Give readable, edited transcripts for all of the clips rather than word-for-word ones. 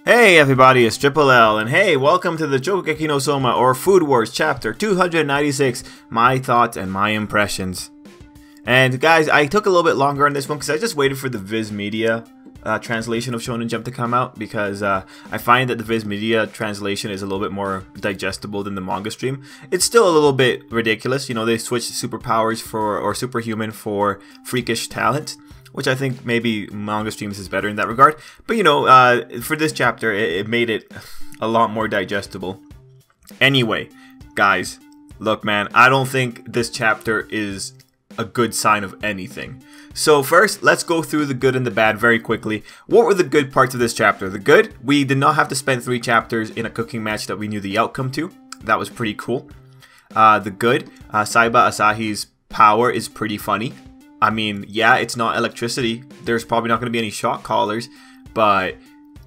Hey everybody, it's Tripl-L, and hey, welcome to the Shokugeki no Soma, or Food Wars, chapter 296, my thoughts and my impressions. And guys, I took a little bit longer on this one because I just waited for the Viz Media translation of Shonen Jump to come out, because I find that the Viz Media translation is a little bit more digestible than the manga stream. It's still a little bit ridiculous, you know, they switched superpowers or superhuman for freakish talent, which I think maybe manga streams is better in that regard. But you know, for this chapter, it made it a lot more digestible. Anyway, guys, look man, I don't think this chapter is a good sign of anything. So first, let's go through the good and the bad very quickly. What were the good parts of this chapter? The good, we did not have to spend 3 chapters in a cooking match that we knew the outcome to. That was pretty cool. The good, Saiba Asahi's power is pretty funny. I mean, yeah, it's not electricity. There's probably not going to be any shot callers, but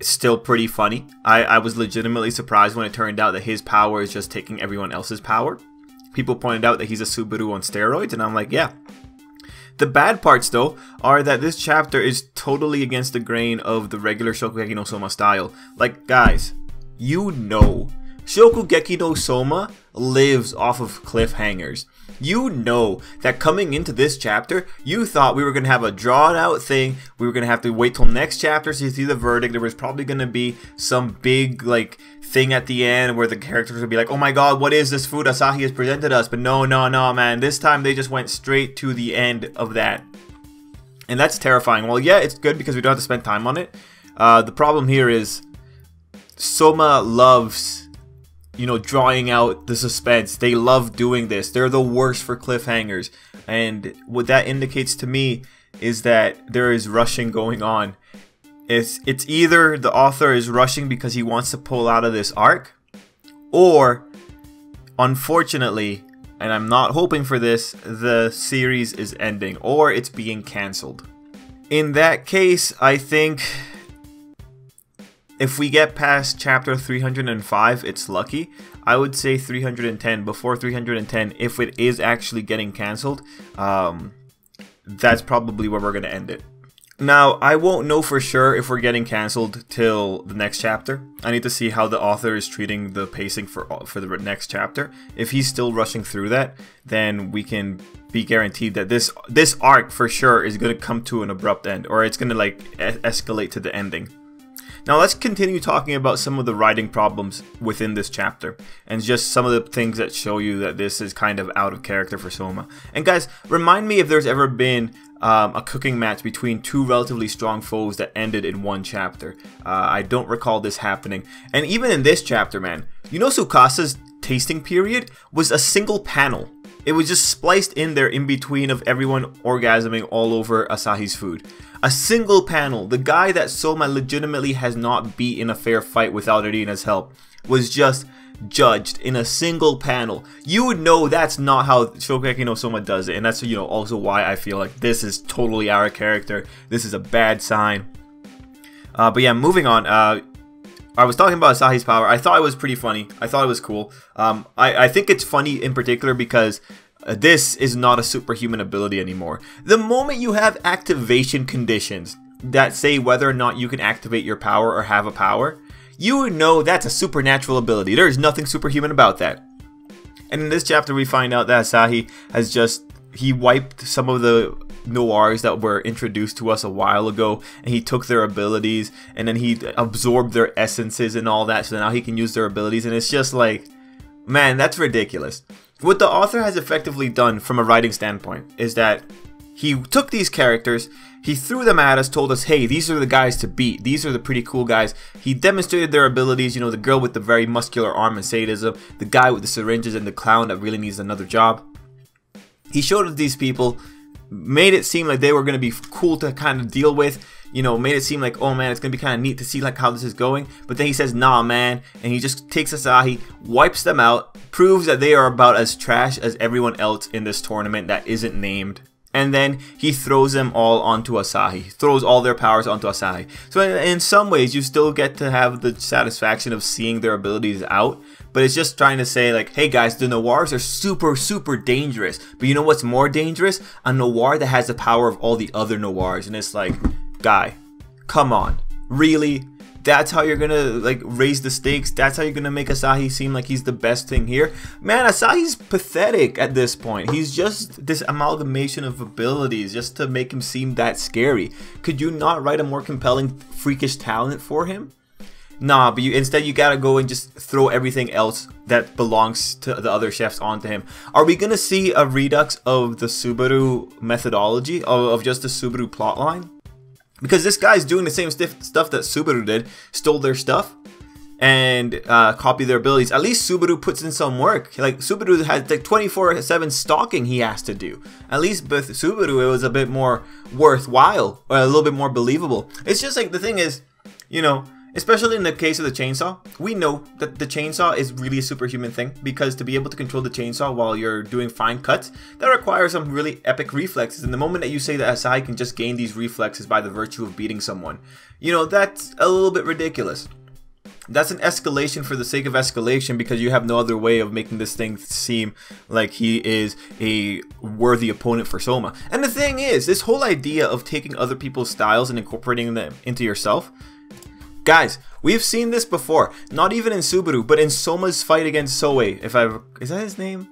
it's still pretty funny. I was legitimately surprised when it turned out that his power is just taking everyone else's power. People pointed out that he's a Subaru on steroids, and I'm like, yeah. The bad parts, though, are that this chapter is totally against the grain of the regular Shokugeki no Soma style. Like, guys, you know, Shokugeki no Soma lives off of cliffhangers. You know that coming into this chapter, you thought we were going to have a drawn out thing. We were going to have to wait till next chapter to see the verdict. There was probably going to be some big like thing at the end where the characters would be like, oh my god, what is this food Asahi has presented us? But no, man. This time they just went straight to the end of that. And that's terrifying. Well, yeah, it's good because we don't have to spend time on it. The problem here is Soma loves, you know, drawing out the suspense. They love doing this. They're the worst for cliffhangers. And what that indicates to me is that there is rushing going on. It's either the author is rushing because he wants to pull out of this arc, or, unfortunately, and I'm not hoping for this, the series is ending, or it's being cancelled. In that case, I think if we get past chapter 305, it's lucky. I would say 310, before 310, if it is actually getting cancelled, that's probably where we're going to end it. Now, I won't know for sure if we're getting cancelled till the next chapter. I need to see how the author is treating the pacing for the next chapter. If he's still rushing through that, then we can be guaranteed that this arc for sure is going to come to an abrupt end, or it's going to like escalate to the ending. Now let's continue talking about some of the writing problems within this chapter, and just some of the things that show you that this is kind of out of character for Soma. And guys, remind me if there's ever been a cooking match between 2 relatively strong foes that ended in 1 chapter. I don't recall this happening. And even in this chapter, man, you know, Tsukasa's tasting period was a single panel. It was just spliced in there in between of everyone orgasming all over Asahi's food. A single panel. The guy that Soma legitimately has not beat in a fair fight without Irina's help was just judged in a single panel. You would know that's not how Shokugeki no Soma does it, and that's, you know, also why I feel like this is totally out of character. This is a bad sign. But yeah, moving on. I was talking about Asahi's power. I thought it was pretty funny. I thought it was cool. I think it's funny in particular because this is not a superhuman ability anymore. The moment you have activation conditions that say whether or not you can activate your power or have a power, you would know that's a supernatural ability. There's nothing superhuman about that. And in this chapter we find out that Asahi has he wiped some of the noirs that were introduced to us a while ago, and he took their abilities and then he absorbed their essences and all that, so now he can use their abilities. And it's just like, man, that's ridiculous. What the author has effectively done from a writing standpoint is that he took these characters, he threw them at us, told us, hey, these are the guys to beat. These are the pretty cool guys. He demonstrated their abilities, you know, the girl with the very muscular arm and sadism, the guy with the syringes, and the clown that really needs another job. He showed us these people, made it seem like they were going to be cool to kind of deal with, you know, made it seem like, oh man, it's going to be kind of neat to see like how this is going. But then he says, nah man, and he just takes Asahi, wipes them out, proves that they are about as trash as everyone else in this tournament that isn't named. And then he throws them all onto Asahi, throws all their powers onto Asahi. So in some ways, you still get to have the satisfaction of seeing their abilities out, but it's just trying to say like, hey guys, the noirs are super dangerous. But you know what's more dangerous? A noir that has the power of all the other noirs. And it's like, guy, come on. Really? that's how you're gonna like raise the stakes, that's how you're gonna make Asahi seem like he's the best thing here. Man, Asahi's pathetic at this point. He's just this amalgamation of abilities just to make him seem that scary. Could you not write a more compelling freakish talent for him? Nah, but instead you gotta go and just throw everything else that belongs to the other chefs onto him. Are we gonna see a redux of the Subaru methodology, of just the Subaru plotline? Because this guy's doing the same stuff that Subaru did, stole their stuff, and copied their abilities. At least Subaru puts in some work. Like, Subaru has like 24/7 stalking he has to do. At least with Subaru it was a bit more worthwhile, or a little bit more believable. It's just like, the thing is, you know, especially in the case of the chainsaw, we know that the chainsaw is really a superhuman thing, because to be able to control the chainsaw while you're doing fine cuts, that requires some really epic reflexes. And the moment that you say that Asahi can just gain these reflexes by the virtue of beating someone, you know, that's a little bit ridiculous. That's an escalation for the sake of escalation, because you have no other way of making this thing seem like he is a worthy opponent for Soma. And the thing is, this whole idea of taking other people's styles and incorporating them into yourself, guys, we've seen this before. Not even in Subaru, but in Soma's fight against Soe. Is that his name?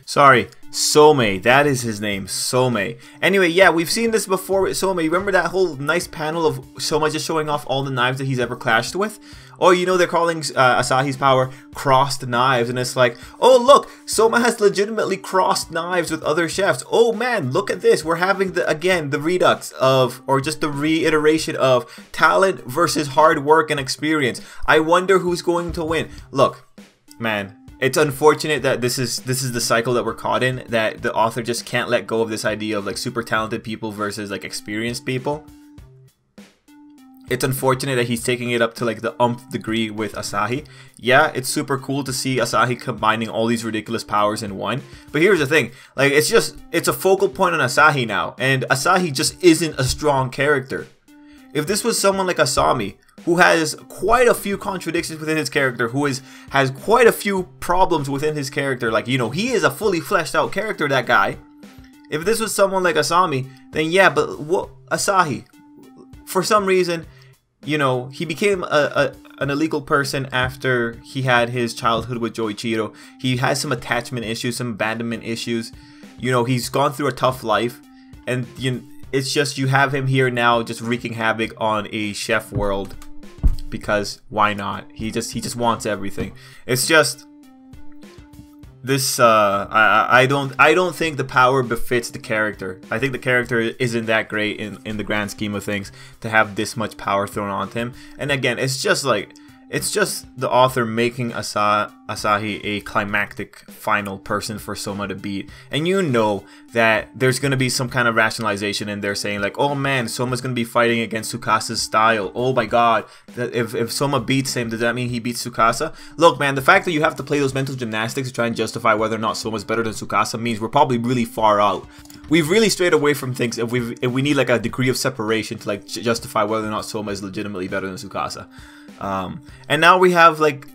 Sorry, Some. That is his name, Some. Anyway, yeah, we've seen this before with Soma. You remember that whole nice panel of Soma just showing off all the knives that he's ever clashed with? Oh, you know, they're calling Asahi's power crossed knives, and it's like, oh look, Soma has legitimately crossed knives with other chefs. Oh man, look at this. We're having again the redux of, or just the reiteration of, talent versus hard work and experience. I wonder who's going to win. Look, man, it's unfortunate that this is the cycle that we're caught in, that the author just can't let go of this idea of like super talented people versus like experienced people. It's unfortunate that he's taking it up to like the degree with Asahi. Yeah, it's super cool to see Asahi combining all these ridiculous powers in one. But here's the thing, like, it's a focal point on Asahi now, and Asahi just isn't a strong character. If this was someone like Asami, who has quite a few contradictions within his character, who has quite a few problems within his character, like, you know, he is a fully fleshed out character, that guy. If this was someone like Asami, then yeah, but what, Asahi, for some reason, you know, he became an illegal person after he had his childhood with Joichiro. He has some attachment issues, some abandonment issues. You know, he's gone through a tough life, and it's just, you have him here now just wreaking havoc on a chef world, because why not? He just wants everything. It's just this. I don't think the power befits the character. I think the character isn't that great in the grand scheme of things to have this much power thrown onto him. And again, it's just like, it's just the author making Asahi a climactic final person for Soma to beat. And you know that there's going to be some kind of rationalization in there saying like, oh man, Soma's going to be fighting against Tsukasa's style. Oh my god, that if Soma beats him, does that mean he beats Tsukasa? Look man, the fact that you have to play those mental gymnastics to try and justify whether or not Soma's better than Tsukasa means we're probably really far out. We've really strayed away from things if we need like a degree of separation to like justify whether or not Soma is legitimately better than Tsukasa. And now we have like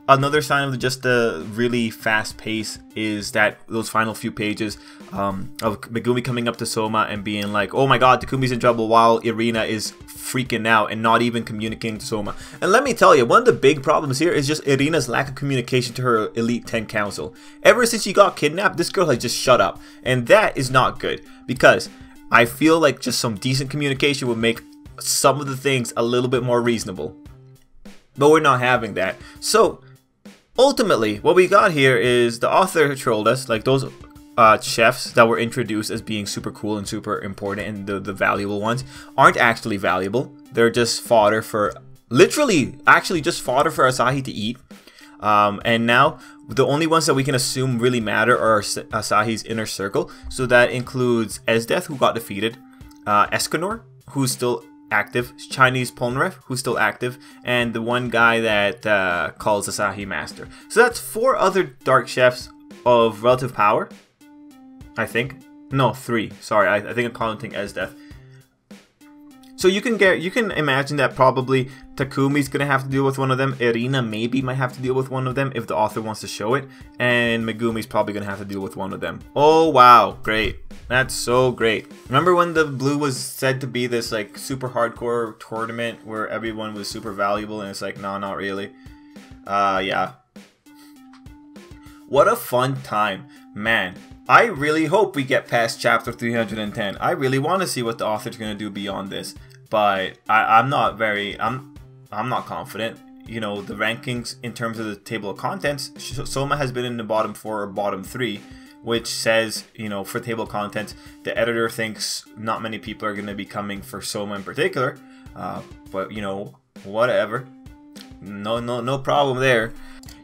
another sign of just the really fast pace is that those final few pages of Megumi coming up to Soma and being like, oh my god, Takumi's in trouble, while Irina is freaking out and not even communicating to Soma. And let me tell you, one of the big problems here is just Irina's lack of communication to her Elite 10 Council. Ever since she got kidnapped, this girl has just shut up. And that is not good, because I feel like just some decent communication would make some of the things a little bit more reasonable. But we're not having that. So ultimately, what we got here is the author trolled us. Like, those chefs that were introduced as being super cool and super important and the valuable ones aren't actually valuable. They're just fodder for, literally, actually just fodder for Asahi to eat. And now the only ones that we can assume really matter are Asahi's inner circle. So that includes Esdeath, who got defeated, Escanor, who's still active, Chinese Polnareff, who's still active, and the one guy that calls Asahi master. So that's 4 other dark chefs of relative power, I think. No, 3. Sorry, I think I'm counting Esdeath. So you can imagine that probably Takumi's gonna have to deal with one of them. Irina maybe might have to deal with one of them if the author wants to show it, and Megumi's probably gonna have to deal with one of them. Oh wow, great! That's so great. Remember when the blue was said to be this like super hardcore tournament where everyone was super valuable, and it's like, no, not really. Yeah. What a fun time, man. I really hope we get past chapter 310. I really want to see what the author's gonna do beyond this, but I'm not confident. You know, the rankings in terms of the table of contents, Soma has been in the bottom 4 or bottom 3, which says, you know, for table of contents, the editor thinks not many people are gonna be coming for Soma in particular. But you know, whatever. No problem there.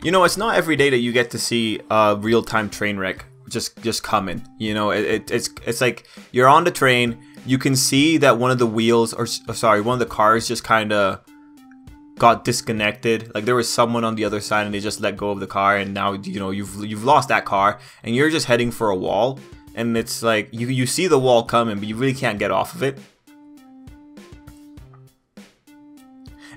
You know, it's not every day that you get to see a real-time train wreck just coming. You know, it's like you're on the train, you can see that one of the wheels, or sorry, one of the cars just kind of got disconnected. Like there was someone on the other side and they just let go of the car, and now, you know, you've lost that car and you're just heading for a wall, and it's like you see the wall coming, but you really can't get off of it.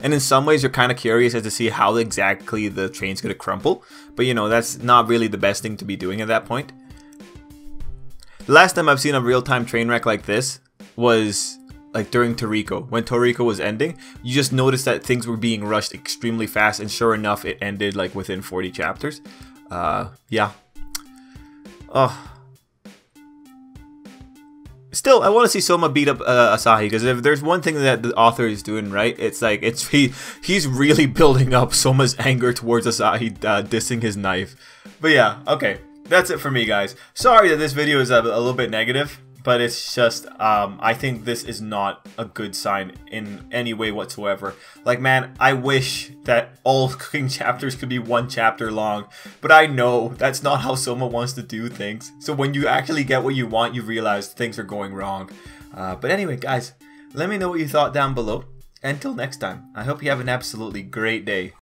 And in some ways, you're kind of curious as to see how exactly the train's going to crumple. But, you know, that's not really the best thing to be doing at that point. The last time I've seen a real-time train wreck like this was like during Toriko. When Toriko was ending, you just noticed that things were being rushed extremely fast. And sure enough, it ended like within 40 chapters. Yeah. Oh. Still, I want to see Soma beat up Asahi, because if there's one thing that the author is doing right, it's like he's really building up Soma's anger towards Asahi dissing his knife. But yeah, okay, that's it for me, guys. Sorry that this video is a little bit negative, but it's just I think this is not a good sign in any way whatsoever. Like, man, I wish that all cooking chapters could be 1 chapter long, but I know that's not how Soma wants to do things. So when you actually get what you want, you realize things are going wrong. But anyway, guys, let me know what you thought down below. Until next time, I hope you have an absolutely great day.